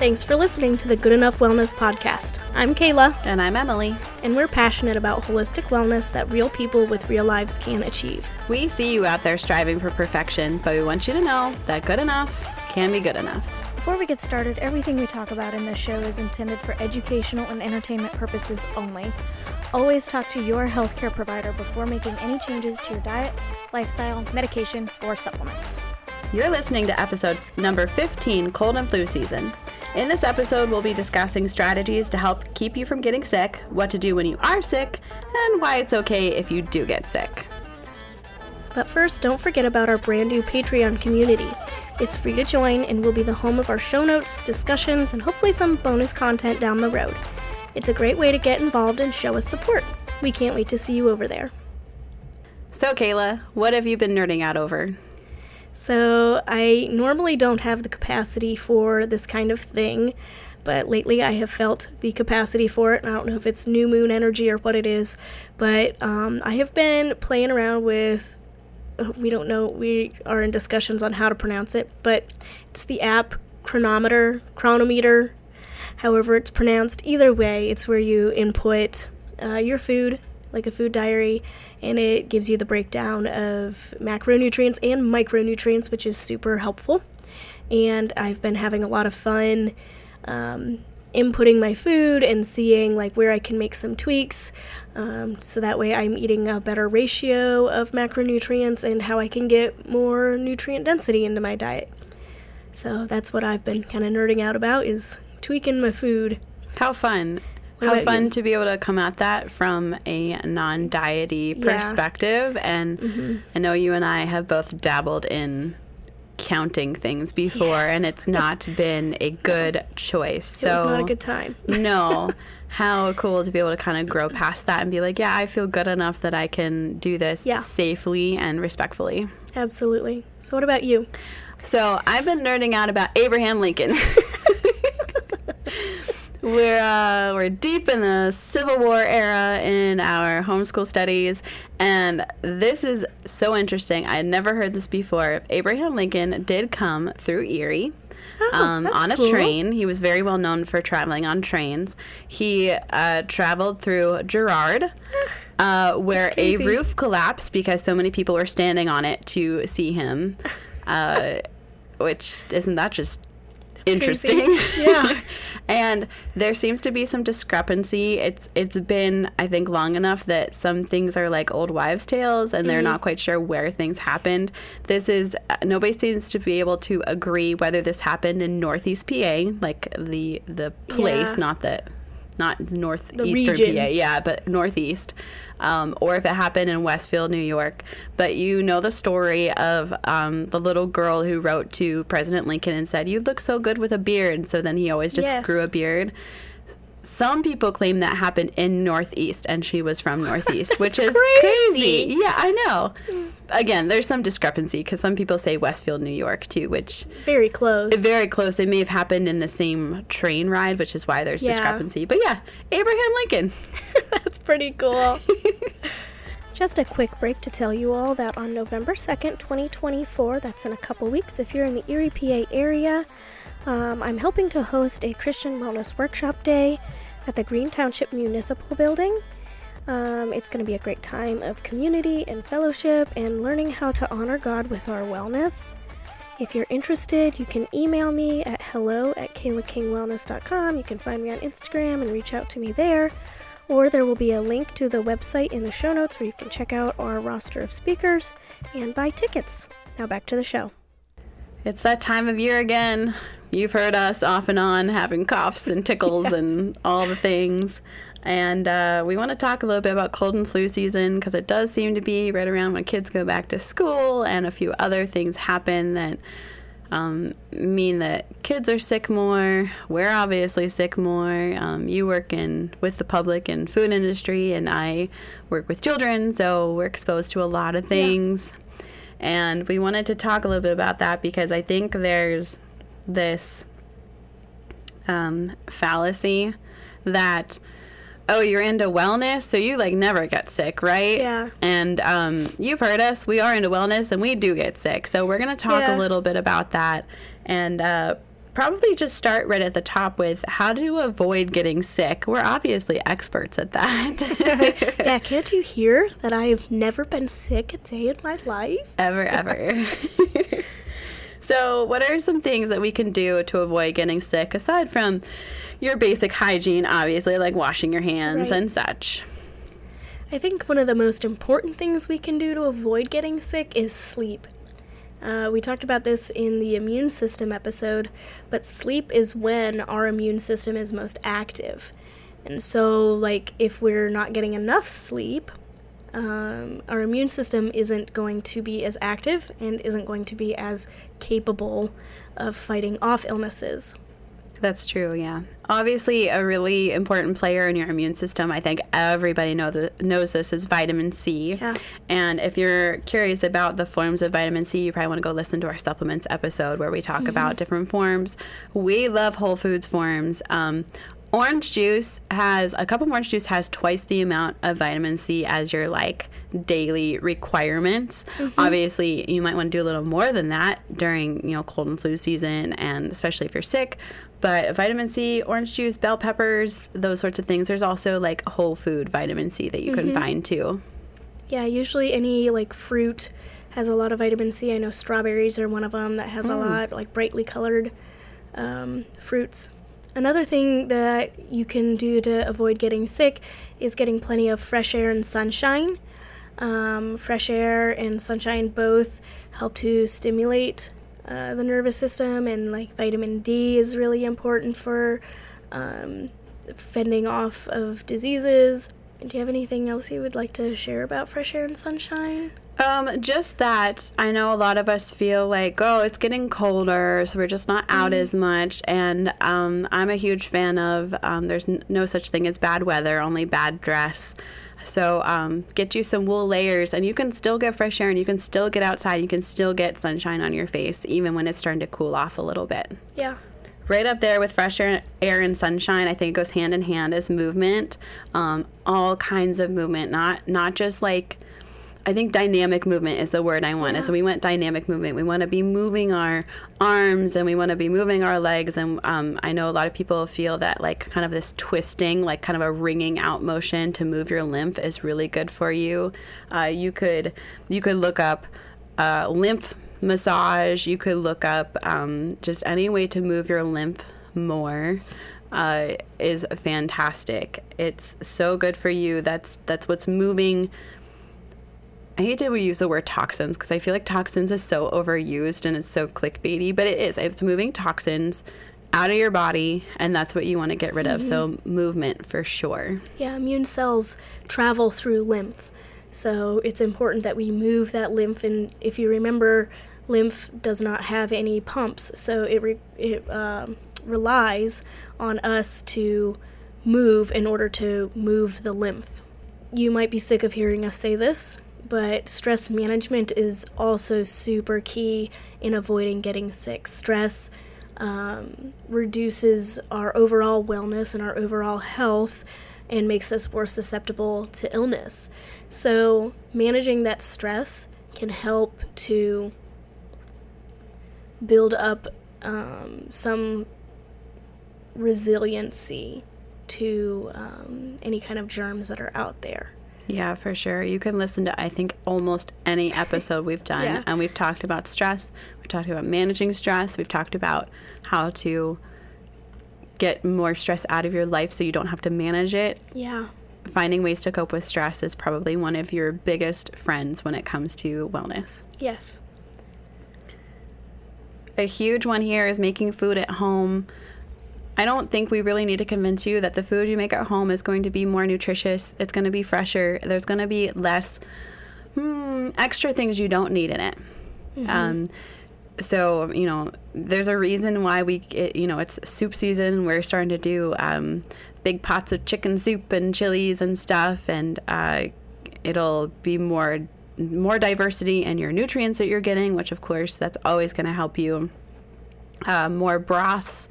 Thanks for listening to the Good Enough Wellness Podcast. I'm Kayla. And I'm Emily. And we're passionate about holistic wellness that real people with real lives can achieve. We see you out there striving for perfection, but we want you to know that good enough can be good enough. Before we get started, everything we talk about in this show is intended for educational and entertainment purposes only. Always talk to your healthcare provider before making any changes to your diet, lifestyle, medication, or supplements. You're listening to episode number 15, Cold and Flu Season. In this episode, we'll be discussing strategies to help keep you from getting sick, what to do when you are sick, and why it's okay if you do get sick. But first, don't forget about our brand new Patreon community. It's free to join and will be the home of our show notes, discussions, and hopefully some bonus content down the road. It's a great way to get involved and show us support. We can't wait to see you over there. So, Kayla, what have you been nerding out over? So I normally don't have the capacity for this kind of thing, but lately I have felt the capacity for it. I don't know if it's new moon energy or what it is, but I have been playing around with, we don't know, we are in discussions on how to pronounce it, but it's the app Chronometer, however it's pronounced. Either way, it's where you input your food, like a food diary, and it gives you the breakdown of macronutrients and micronutrients, which is super helpful. And I've been having a lot of fun inputting my food and seeing like where I can make some tweaks, so that way I'm eating a better ratio of macronutrients and how I can get more nutrient density into my diet. So that's what I've been kind of nerding out about, is tweaking my food. How fun. How fun to be able to come at that from a non-diety perspective. And I know you and I have both dabbled in counting things before, and it's not been a good choice. It was not a good time. No. How cool to be able to kind of grow past that and be like, yeah, I feel good enough that I can do this safely and respectfully. Absolutely. So what about you? So I've been nerding out about Abraham Lincoln. We're deep in the Civil War era in our homeschool studies, and this is so interesting. I had never heard this before. Abraham Lincoln did come through Erie on a train. He was very well known for traveling on trains. He traveled through Girard, where a roof collapsed because so many people were standing on it to see him, which, isn't that just interesting? Yeah. And there seems to be some discrepancy. It's been, I think, long enough that some things are like old wives' tales, and they're not quite sure where things happened. This is, nobody seems to be able to agree whether this happened in Northeast PA, like the place, not northeastern PA, but northeast, or if it happened in Westfield, New York. But you know the story of the little girl who wrote to President Lincoln and said, "You look so good with a beard." So then he always just grew a beard. Some people claim that happened in Northeast, and she was from Northeast, which is crazy. Yeah, I know. Again, there's some discrepancy because some people say Westfield, New York, too, which... Very close. Very close. It may have happened in the same train ride, which is why there's discrepancy. But yeah, Abraham Lincoln. That's pretty cool. Just a quick break to tell you all that on November 2nd, 2024, that's in a couple weeks, if you're in the Erie, PA area, I'm helping to host a Christian Wellness Workshop Day at the Green Township Municipal Building. It's going to be a great time of community and fellowship and learning how to honor God with our wellness. If you're interested, you can email me at hello@kaylakingwellness.com. You can find me on Instagram and reach out to me there. Or there will be a link to the website in the show notes where you can check out our roster of speakers and buy tickets. Now back to the show. It's that time of year again. You've heard us off and on having coughs and tickles and all the things. And we want to talk a little bit about cold and flu season because it does seem to be right around when kids go back to school and a few other things happen that mean that kids are sick more. We're obviously sick more. You work with the public and food industry, and I work with children, so we're exposed to a lot of things. And we wanted to talk a little bit about that because I think there's this fallacy that, oh, you're into wellness, so you like never get sick, right? Yeah. And you've heard us. We are into wellness, and we do get sick. So we're going to talk a little bit about that and probably just start right at the top with how to avoid getting sick. We're obviously experts at that. Yeah, can't you hear that I've never been sick a day in my life? Ever. So what are some things that we can do to avoid getting sick, aside from your basic hygiene, obviously, like washing your hands and such? I think one of the most important things we can do to avoid getting sick is sleep. We talked about this in the immune system episode, but sleep is when our immune system is most active. And so, like, if we're not getting enough sleep, our immune system isn't going to be as active and isn't going to be as capable of fighting off illnesses. That's true, yeah. Obviously, a really important player in your immune system, I think everybody knows this, is vitamin C. Yeah. And if you're curious about the forms of vitamin C, you probably want to go listen to our supplements episode where we talk about different forms. We love whole foods forms. Orange juice has twice the amount of vitamin C as your daily requirements. Obviously, you might want to do a little more than that during cold and flu season, and especially if you're sick. But vitamin C, orange juice, bell peppers, those sorts of things. There's also whole food vitamin C that you can find too. Yeah, usually any fruit has a lot of vitamin C. I know strawberries are one of them that has a lot, brightly colored fruits. Another thing that you can do to avoid getting sick is getting plenty of fresh air and sunshine. Fresh air and sunshine both help to stimulate the nervous system, and vitamin D is really important for fending off of diseases. Do you have anything else you would like to share about fresh air and sunshine? Just that I know a lot of us feel it's getting colder, so we're just not out as much. And I'm a huge fan of there's no such thing as bad weather, only bad dress. So get you some wool layers, and you can still get fresh air, and you can still get outside. You can still get sunshine on your face, even when it's starting to cool off a little bit. Yeah. Right up there with fresh air and sunshine, I think it goes hand in hand, is movement. All kinds of movement, not just I think dynamic movement is the word I want. So we want dynamic movement. We want to be moving our arms, and we want to be moving our legs. And I know a lot of people feel that kind of this twisting, kind of a wringing out motion to move your lymph is really good for you. You could look up lymph massage. You could look up just any way to move your lymph more. Is fantastic. It's so good for you. That's what's moving. I hate to use the word toxins because I feel like toxins is so overused and it's so clickbaity, but it is. It's moving toxins out of your body, and that's what you want to get rid of. So movement for sure. Yeah, immune cells travel through lymph. So it's important that we move that lymph. And if you remember, lymph does not have any pumps, so it relies on us to move in order to move the lymph. You might be sick of hearing us say this, but stress management is also super key in avoiding getting sick. Stress reduces our overall wellness and our overall health and makes us more susceptible to illness. So managing that stress can help to build up some resiliency to any kind of germs that are out there. Yeah, for sure. You can listen to, I think, almost any episode we've done, and we've talked about stress. We've talked about managing stress. We've talked about how to get more stress out of your life so you don't have to manage it. Yeah. Finding ways to cope with stress is probably one of your biggest friends when it comes to wellness. Yes. A huge one here is making food at home. I don't think we really need to convince you that the food you make at home is going to be more nutritious. It's going to be fresher. There's going to be less extra things you don't need in it. So, there's a reason why it's soup season. We're starting to do big pots of chicken soup and chilies and stuff, and it'll be more diversity in your nutrients that you're getting, which of course that's always going to help you. More broths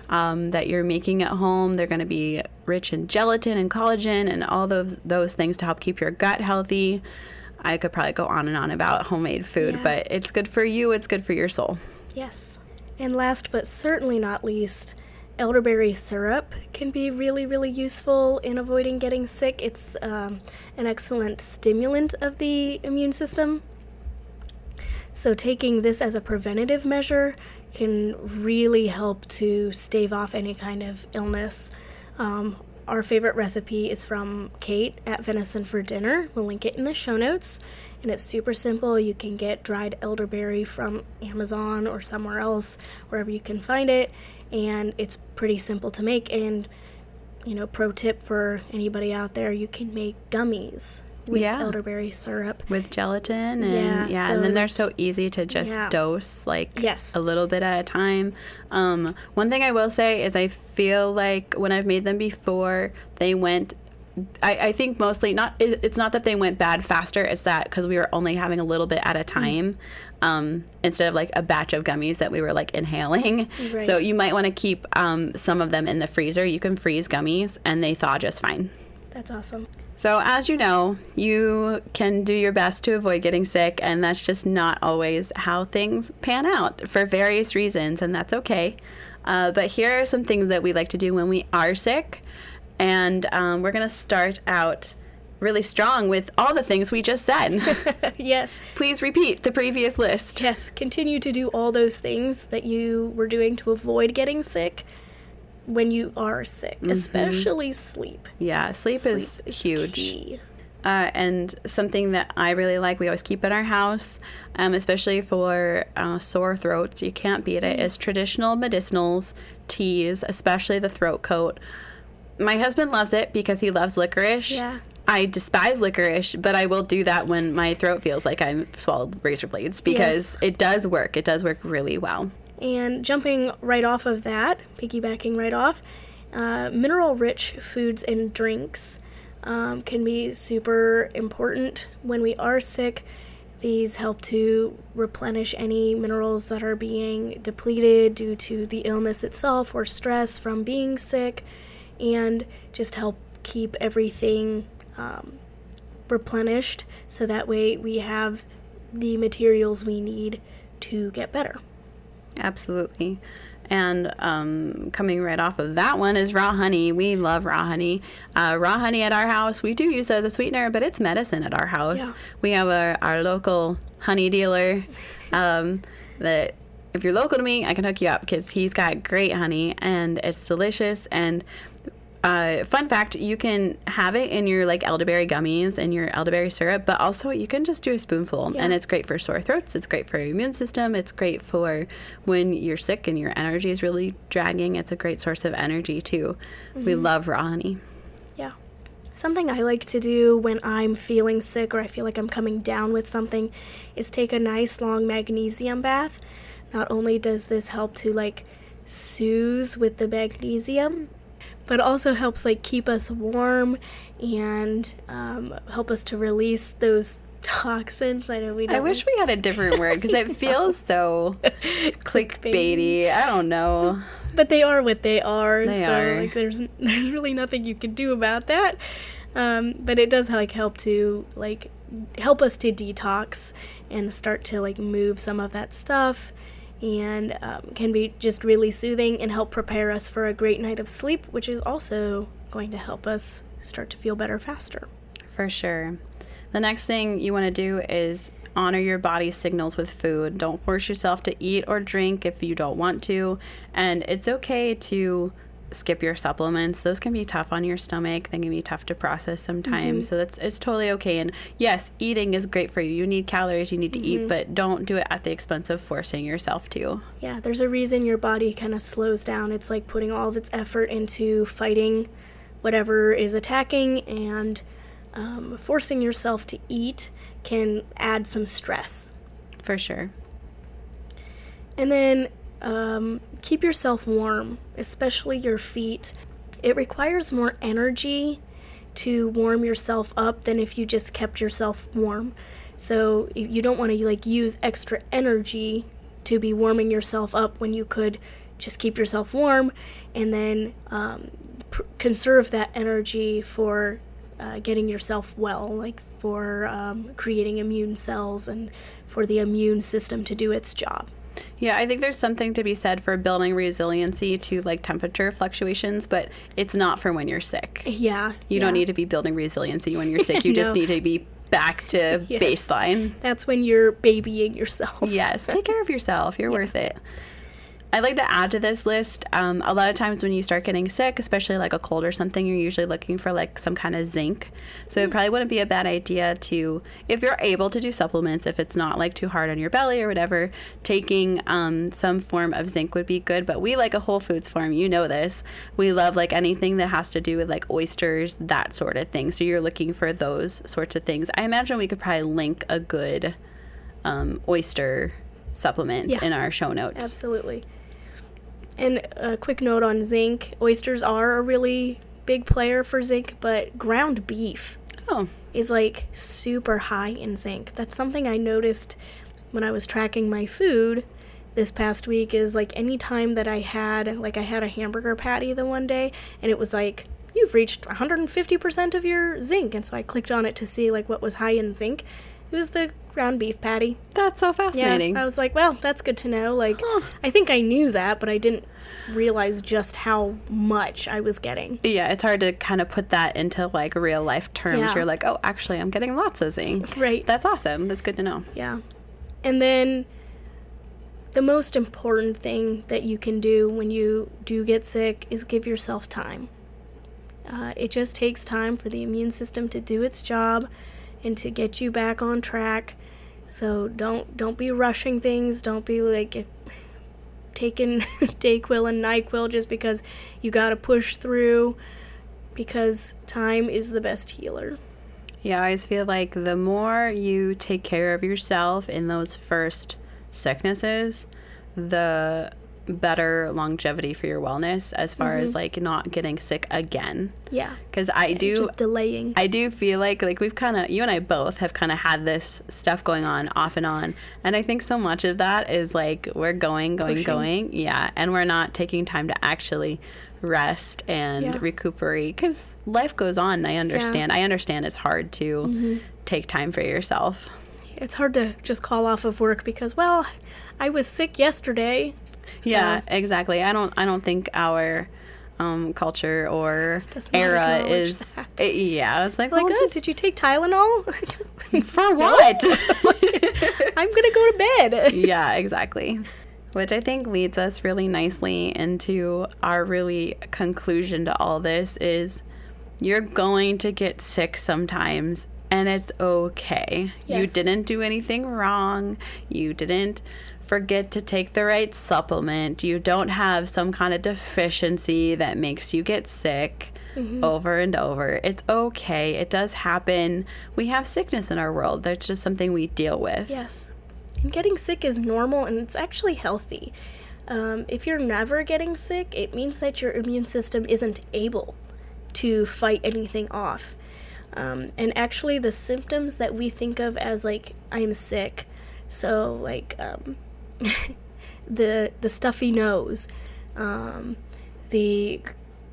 that you're making at home. They're going to be rich in gelatin and collagen and all those things to help keep your gut healthy. I could probably go on and on about homemade food, but it's good for you. It's good for your soul. Yes. And last but certainly not least, elderberry syrup can be really, really useful in avoiding getting sick. It's an excellent stimulant of the immune system. So taking this as a preventative measure can really help to stave off any kind of illness. Our favorite recipe is from Kate at Venison for Dinner. We'll link it in the show notes. And it's super simple. You can get dried elderberry from Amazon or somewhere else, wherever you can find it. And it's pretty simple to make. And, pro tip for anybody out there, you can make gummies with elderberry syrup. With gelatin. And and then they're so easy to just dose, a little bit at a time. One thing I will say is I feel like when I've made them before, they went... I think mostly it's not that they went bad faster, it's that because we were only having a little bit at a time instead of like a batch of gummies that we were like inhaling. Right. So you might want to keep some of them in the freezer. You can freeze gummies and they thaw just fine. That's awesome. So as you know, you can do your best to avoid getting sick, and that's just not always how things pan out for various reasons, and that's okay. But here are some things that we like to do when we are sick. And we're going to start out really strong with all the things we just said. Yes. Please repeat the previous list. Yes. Continue to do all those things that you were doing to avoid getting sick when you are sick, especially sleep. Yeah, sleep is huge. Key. And something that I really like, we always keep in our house, especially for sore throats, you can't beat it, is traditional medicinals, teas, especially the throat coat. My husband loves it because he loves licorice. Yeah. I despise licorice, but I will do that when my throat feels like I'm swallowed razor blades because it does work. It does work really well. And jumping right off of that, piggybacking right off, mineral-rich foods and drinks can be super important when we are sick. These help to replenish any minerals that are being depleted due to the illness itself or stress from being sick, and just help keep everything replenished so that way we have the materials we need to get better. Absolutely. And coming right off of that one is raw honey. We love raw honey. Raw honey at our house, we do use it as a sweetener, but it's medicine at our house. Yeah. We have our local honey dealer that if you're local to me, I can hook you up because he's got great honey and it's delicious. And fun fact, you can have it in your like elderberry gummies and your elderberry syrup, but also you can just do a spoonful. And it's great for sore throats. It's great for your immune system. It's great for when you're sick and your energy is really dragging. It's a great source of energy too. We love raw honey. Yeah. Something I like to do when I'm feeling sick or I feel like I'm coming down with something is take a nice long magnesium bath. Not only does this help to like soothe with the magnesium, but also helps like keep us warm and help us to release those toxins. I know we don't. I wish we had a different word because it feels so clickbaity. I don't know. But they are what they are. They so are. Like there's really nothing you can do about that. But it does like help us to detox and start to like move some of that stuff. And can be just really soothing and help prepare us for a great night of sleep, which is also going to help us start to feel better faster. For sure. The next thing you want to do is honor your body's signals with food. Don't force yourself to eat or drink if you don't want to. And it's okay to skip your supplements. Those can be tough on your stomach. They can be tough to process sometimes. So it's totally okay. And yes, eating is great for you. You need calories, you need to eat, but don't do it at the expense of forcing yourself to. Yeah, there's a reason your body kind of slows down. It's like putting all of its effort into fighting whatever is attacking, and forcing yourself to eat can add some stress. For sure. And then keep yourself warm, especially your feet. It requires more energy to warm yourself up than if you just kept yourself warm. So you don't want to like use extra energy to be warming yourself up when you could just keep yourself warm and then conserve that energy for getting yourself well, like for creating immune cells and for the immune system to do its job. Yeah, I think there's something to be said for building resiliency to like temperature fluctuations, but it's not for when you're sick. Yeah. You don't need to be building resiliency when you're sick. You just need to be back to baseline. That's when you're babying yourself. Yes, take care of yourself. You're worth it. I'd like to add to this list, a lot of times when you start getting sick, especially like a cold or something, you're usually looking for like some kind of zinc. So it probably wouldn't be a bad idea to, if you're able to do supplements, if it's not like too hard on your belly or whatever, taking some form of zinc would be good. But we like a whole foods farm, you know this. We love like anything that has to do with like oysters, that sort of thing. So you're looking for those sorts of things. I imagine we could probably link a good oyster supplement in our show notes. Absolutely. And a quick note on zinc. Oysters are a really big player for zinc, but ground beef is like super high in zinc. That's something I noticed when I was tracking my food this past week, is like any time that I had a hamburger patty the one day and it was like, you've reached 150% of your zinc. And so I clicked on it to see like what was high in zinc. It was the ground beef patty. That's so fascinating. Yeah, I was like, well, that's good to know. Like, I think I knew that, but I didn't realize just how much I was getting. Yeah, it's hard to kind of put that into like real life terms. Yeah. You're like, oh, actually, I'm getting lots of zinc. Right. That's awesome. That's good to know. Yeah. And then the most important thing that you can do when you do get sick is give yourself time. It just takes time for the immune system to do its job and to get you back on track. So don't be rushing things. Don't be like taking Dayquil and NyQuil just because you gotta push through, because time is the best healer. Yeah, I always feel like the more you take care of yourself in those first sicknesses, the better longevity for your wellness as far as like not getting sick again. Yeah. Because just delaying. I do feel like we've kind of, you and I both have kind of had this stuff going on off and on. And I think so much of that is like we're going. Yeah. And we're not taking time to actually rest and recuperate, because life goes on. And I understand. Yeah. I understand it's hard to take time for yourself. It's hard to just call off of work because, well, I was sick yesterday. So. Yeah, exactly. I don't think our culture or era is. It's like, oh, good. Did you take Tylenol? For what? I'm gonna go to bed. Yeah, exactly. Which I think leads us really nicely into our really conclusion to all this is you're going to get sick sometimes, and it's okay. Yes. You didn't do anything wrong. You didn't forget to take the right supplement. You don't have some kind of deficiency that makes you get sick over and over. It's okay. It does happen. We have sickness in our world. That's just something we deal with. Yes. And getting sick is normal, and it's actually healthy. If you're never getting sick, it means that your immune system isn't able to fight anything off. And actually the symptoms that we think of as like, I'm sick, so like the stuffy nose, the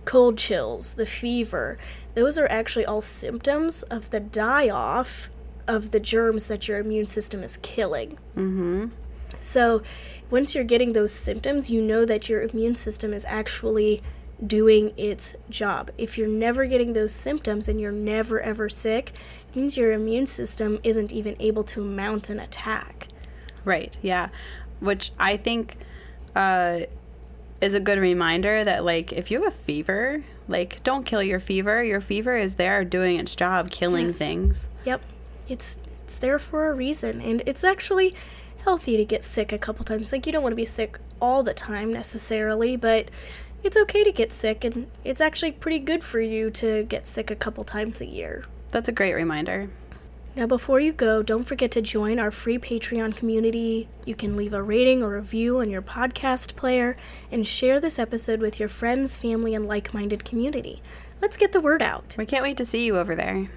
cold chills, the fever, those are actually all symptoms of the die-off of the germs that your immune system is killing. So once you're getting those symptoms, you know that your immune system is actually doing its job. If you're never getting those symptoms and you're never ever sick, it means your immune system isn't even able to mount an attack. Right, yeah. Which I think is a good reminder that, like, if you have a fever, like, don't kill your fever. Your fever is there doing its job, killing things. Yep. It's there for a reason. And it's actually healthy to get sick a couple times. Like, you don't want to be sick all the time necessarily, but it's okay to get sick, and it's actually pretty good for you to get sick a couple times a year. That's a great reminder. Now, before you go, don't forget to join our free Patreon community. You can leave a rating or review on your podcast player and share this episode with your friends, family, and like-minded community. Let's get the word out. We can't wait to see you over there.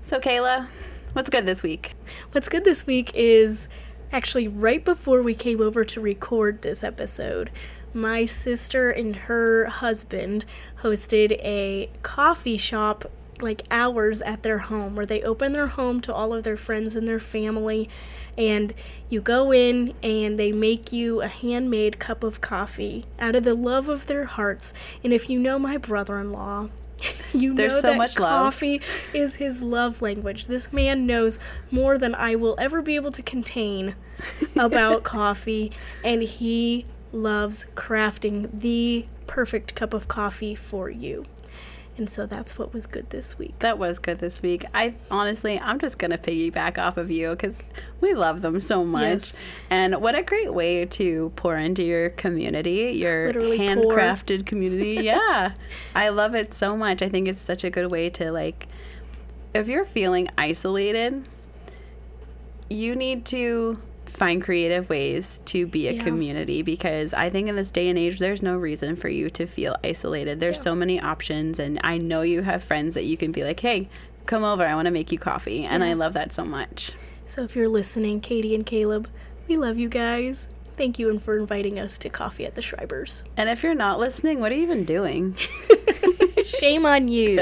So, Kayla, what's good this week? What's good this week is actually right before we came over to record this episode, my sister and her husband hosted a coffee shop like hours at their home, where they open their home to all of their friends and their family, and you go in and they make you a handmade cup of coffee out of the love of their hearts. And if you know my brother-in-law, There's know so that much love. coffee is his love language. This man knows more than I will ever be able to contain about coffee, and he loves crafting the perfect cup of coffee for you. And so that's what was good this week. That was good this week. I'm just going to piggyback off of you because we love them so much. Yes. And what a great way to pour into your community, your Literally handcrafted community. Yeah. I love it so much. I think it's such a good way to, like, if you're feeling isolated, you need to find creative ways to be a community, because I think in this day and age there's no reason for you to feel isolated. There's so many options, and I know you have friends that you can be like, hey, come over, I want to make you coffee. And I love that so much. So if you're listening, Katie and Caleb, we love you guys. Thank you for inviting us to coffee at the Schreibers. And if you're not listening, what are you even doing? Shame on you.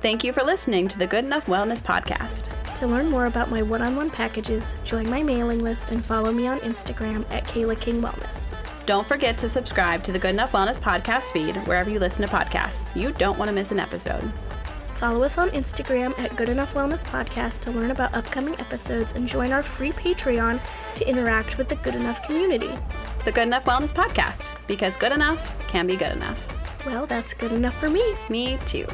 Thank you for listening to the Good Enough Wellness Podcast. To learn more about my one-on-one packages, join my mailing list and follow me on Instagram at Kayla King Wellness. Don't forget to subscribe to the Good Enough Wellness Podcast feed wherever you listen to podcasts. You don't want to miss an episode. Follow us on Instagram at Good Enough Wellness Podcast to learn about upcoming episodes and join our free Patreon to interact with the Good Enough community. The Good Enough Wellness Podcast, because good enough can be good enough. Well, that's good enough for me. Me too.